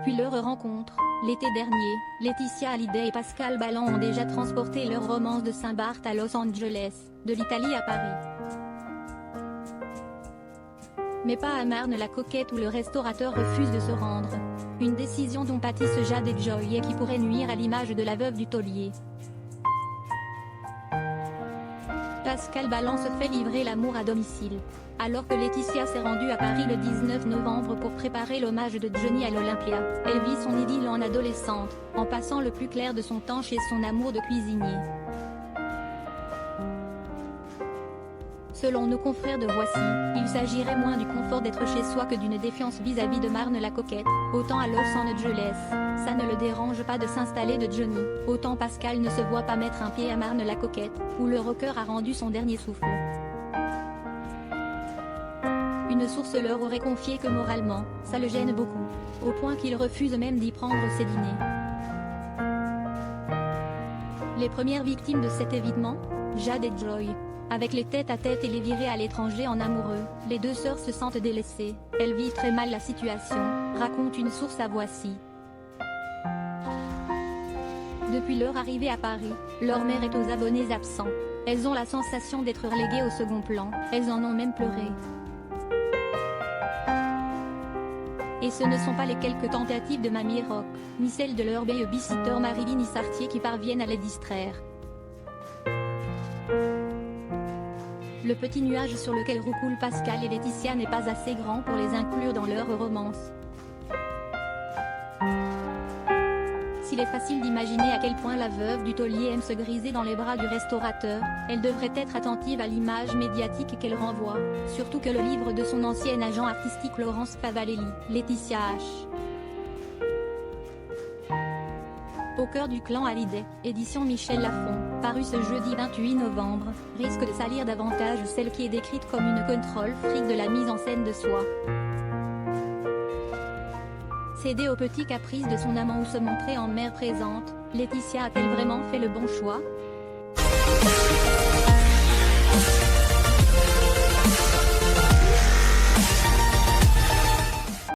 Depuis leur rencontre, l'été dernier, Laetitia Hallyday et Pascal Ballan ont déjà transporté leur romance de Saint-Barth à Los Angeles, de l'Italie à Paris. Mais pas à Marne la coquette où le restaurateur refuse de se rendre. Une décision dont pâtissent Jade et Joy et qui pourrait nuire à l'image de la veuve du taulier. Pascal Ballan se fait livrer l'amour à domicile. Alors que Laetitia s'est rendue à Paris le 19 novembre pour préparer l'hommage de Johnny à l'Olympia, elle vit son idylle en adolescente, en passant le plus clair de son temps chez son amour de cuisinier. Selon nos confrères de Voici, il s'agirait moins du confort d'être chez soi que d'une défiance vis-à-vis de Marne la coquette. Autant à Los Angeles, ça ne le dérange pas de s'installer de Johnny, autant Pascal ne se voit pas mettre un pied à Marne la coquette, où le rocker a rendu son dernier souffle. Une source leur aurait confié que moralement, ça le gêne beaucoup, au point qu'il refuse même d'y prendre ses dîners. Les premières victimes de cet évitement, Jade et Joy. Avec les tête-à-tête et les virées à l'étranger en amoureux, les deux sœurs se sentent délaissées. Elles vivent très mal la situation, raconte une source à Voici. Depuis leur arrivée à Paris, leur mère est aux abonnés absents. Elles ont la sensation d'être reléguées au second plan, elles en ont même pleuré. Et ce ne sont pas les quelques tentatives de Mamie Rock, ni celles de leur babysitter Marilyn Issartier qui parviennent à les distraire. Le petit nuage sur lequel roucoulent Pascal et Laetitia n'est pas assez grand pour les inclure dans leur romance. S'il est facile d'imaginer à quel point la veuve du taulier aime se griser dans les bras du restaurateur, elle devrait être attentive à l'image médiatique qu'elle renvoie, surtout que le livre de son ancien agent artistique Laurence Favalelli, Laetitia H. Au cœur du clan Hallyday, édition Michel Lafon, paru ce jeudi 28 novembre, risque de salir davantage celle qui est décrite comme une contrôle fric de la mise en scène de soi. Céder aux petits caprices de son amant ou se montrer en mère présente, Laetitia a-t-elle vraiment fait le bon choix ?